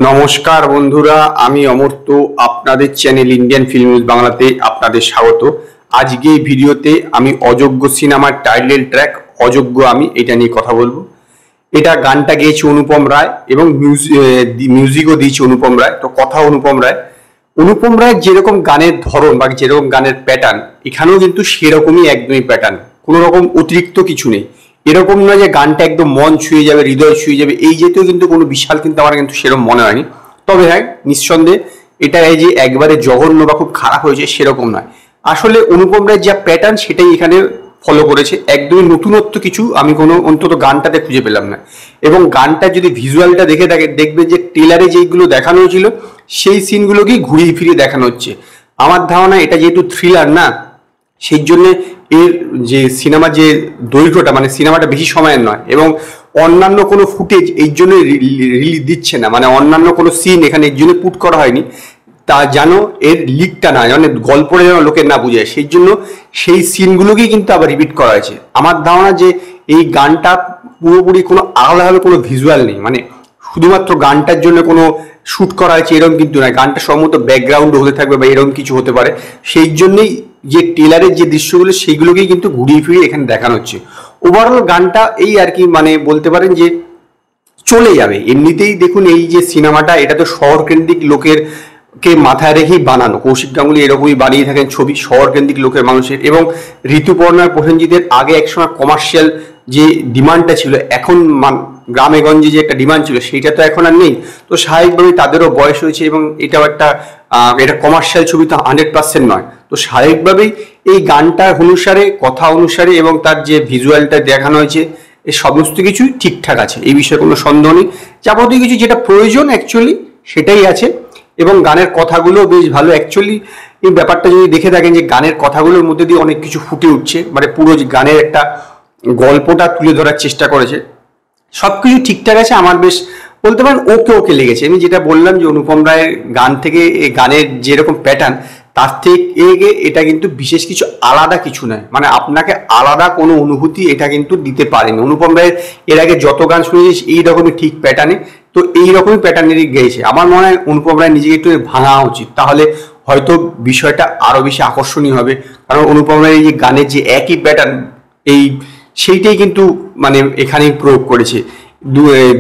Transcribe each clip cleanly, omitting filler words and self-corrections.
নমস্কার বন্ধুরা, আমি অমর্ত্য। আপনাদের চ্যানেল ইন্ডিয়ান ফিল্ম নিউজ বাংলাতে আপনাদের স্বাগত। আজকে এই ভিডিওতে আমি অযোগ্য সিনেমার টাইটেল ট্র্যাক অযোগ্য আমি এটা নিয়ে কথা বলবো। এটা গানটা গেয়েছে অনুপম রায় এবং মিউজিকও দিয়েছে অনুপম রায়। তো কথা অনুপম রায়। অনুপম রায়ের যেরকম গানের ধরন বা যেরকম গানের প্যাটার্ন, এখানেও কিন্তু সেরকমই একদমই প্যাটার্ন, কোনো রকম অতিরিক্ত কিছু নেই। এরকম নয় যে গানটা একদম মন ছুঁয়ে যাবে, হৃদয় ছুঁয়ে যাবে, এই যেতেও কিন্তু কোনো বিশাল কিন্তু আমার কিন্তু সেরকম মনে হয়নি। তবে হ্যাঁ, নিঃসন্দেহে এটা এই যে একবারে জঘন্য বা খুব খারাপ হয়েছে সেরকম নয়। আসলে অনুপম রায়ের যা প্যাটার্ন সেটাই এখানে ফলো করেছে। একদমই নতুনত্ব কিছু আমি কোনো অন্তত গানটাতে খুঁজে পেলাম না। এবং গানটা যদি ভিজুয়ালটা দেখে থাকে, দেখবে যে ট্রেলারে যেইগুলো দেখানো হয়েছিল সেই সিনগুলোকেই ঘুরিয়ে ফিরিয়ে দেখানো হচ্ছে। আমার ধারণা এটা যেহেতু থ্রিলার না, সেই জন্যে এর যে সিনেমার যে দৈর্ঘ্যটা, মানে সিনেমাটা বেশি সময়ের নয়, এবং অন্যান্য কোনো ফুটেজ এই জন্য রিলিজ দিচ্ছে না, মানে অন্যান্য কোনো সিন এখানে এর জন্য পুট করা হয়নি, তা যেন এর লিকটা না, মানে গল্পটা যেন লোকের না বুঝে, সেই জন্য সেই সিনগুলোকেই কিন্তু আবার রিপিট করা হয়েছে। আমার ধারণা যে এই গানটা পুরোপুরি কোনো আলাদাভাবে কোনো ভিজুয়াল নেই, মানে শুধুমাত্র গানটার জন্য কোনো শ্যুট করা হয়েছে এরকম কিন্তু নয়। গানটা সম্ভবত ব্যাকগ্রাউন্ড হতে থাকবে বা এরকম কিছু হতে পারে। সেই জন্যই যে ট্রেলারের যে দৃশ্যগুলো সেইগুলোকেই কিন্তু ঘুরিয়ে ফিরিয়ে এখানে দেখানো হচ্ছে। ওভারঅল গানটা এই আর কি, মানে বলতে পারেন যে চলে যাবে এমনিতেই। দেখুন, এই যে সিনেমাটা, এটা তো শহর কেন্দ্রিক লোকের কে মাথায় রেখেই বানানো। কৌশিক গাঙ্গুলি এরকমই বানিয়ে থাকেন ছবি শহর কেন্দ্রিক লোকের মানুষের। এবং ঋতুপর্ণা প্রসেনজিতের আগে একসময় কমার্শিয়াল যে ডিমান্ডটা ছিল, এখন গ্রামে গঞ্জে যে একটা ডিমান্ড ছিল সেইটা তো এখন আর নেই। তো স্বাভাবিকভাবেই তাদেরও বয়স হয়েছে এবং এটাও একটা এটা কমার্শিয়াল ছবি তো 100% নয়। তো স্বাভাবিকভাবেই এই গানটার অনুসারে, কথা অনুসারে এবং তার যে ভিজুয়ালটা দেখানো হয়েছে, এই সমস্ত কিছুই ঠিকঠাক আছে, এই বিষয়ে কোনো সন্দেহ নেই। যাবতীয় কিছু যেটা প্রয়োজন অ্যাকচুয়ালি সেটাই আছে। এবং গানের কথাগুলো বেশ ভালো অ্যাকচুয়ালি। এই ব্যাপারটা যদি দেখে থাকেন যে গানের কথাগুলোর মধ্যে দিয়ে অনেক কিছু ফুটে উঠছে, মানে পুরো গানের একটা গল্পটা তুলে ধরার চেষ্টা করেছে। সব কিছু ঠিকঠাক আছে, আমার বেশ বলতে পারেন ওকে ওকে লেগেছে। আমি যেটা বললাম যে অনুপম রায়ের গান থেকে এই গানের যেরকম প্যাটার্ন, তার থেকে এটা কিন্তু বিশেষ কিছু আলাদা কিছু নয়, মানে আপনাকে আলাদা কোনো অনুভূতি এটা কিন্তু দিতে পারেনি। অনুপম রায়ের এর আগে যত গান শুনেছি এইরকমই ঠিক প্যাটার্নে, তো এইরকমই প্যাটার্নেরই গেয়েছে। আমার মনে হয় অনুপম রায় নিজেকে একটু ভাঙা উচিত, তাহলে হয়তো বিষয়টা আরো বেশি আকর্ষণীয় হবে। কারণ অনুপম রায়ের এই যে গানের যে একই প্যাটার্ন, এই সেইটাই কিন্তু মানে এখানেই প্রয়োগ করেছে।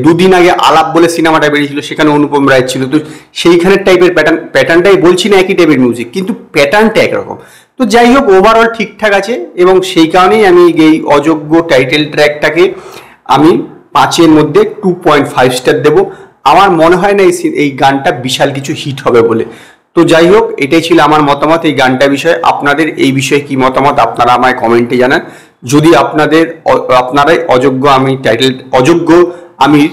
দুদিন আগে আলাপ বলে সিনেমাটা বেরিয়েছিল, সেখানে অনুপম রায় ছিল। তো সেইখানের টাইপের প্যাটার্নটাই বলছি না একই টাইপের মিউজিক, কিন্তু প্যাটার্নটা একরকম। তো যাই হোক, ওভারঅল ঠিকঠাক আছে এবং সেই কারণেই আমি এই অযোগ্য টাইটেল ট্র্যাকটাকে আমি 5-এর মধ্যে 2.5 স্টার দেবো। আমার মনে হয় না এই গানটা বিশাল কিছু হিট হবে বলে। তো যাই হোক, এটাই ছিল আমার মতামত এই গানটা বিষয়ে। আপনাদের এই বিষয়ে কি মতামত আপনারা আমায় কমেন্টে জানান। যদি আপনারাই অযোগ্য আমির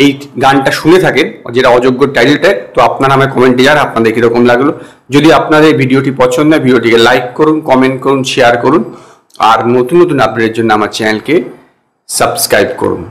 এই গানটা শুনে থাকেন, যেটা অযোগ্য টাইটেলটা, তো আপনারা আমায় কমেন্টে জানান আপনাদের কিরকম লাগলো। যদি আপনাদের ভিডিওটি পছন্দ হয়, ভিডিওটিকে লাইক করুন, কমেন্ট করুন, শেয়ার করুন। আর নতুন নতুন আপডেটের জন্য আমার চ্যানেলকে সাবস্ক্রাইব করুন।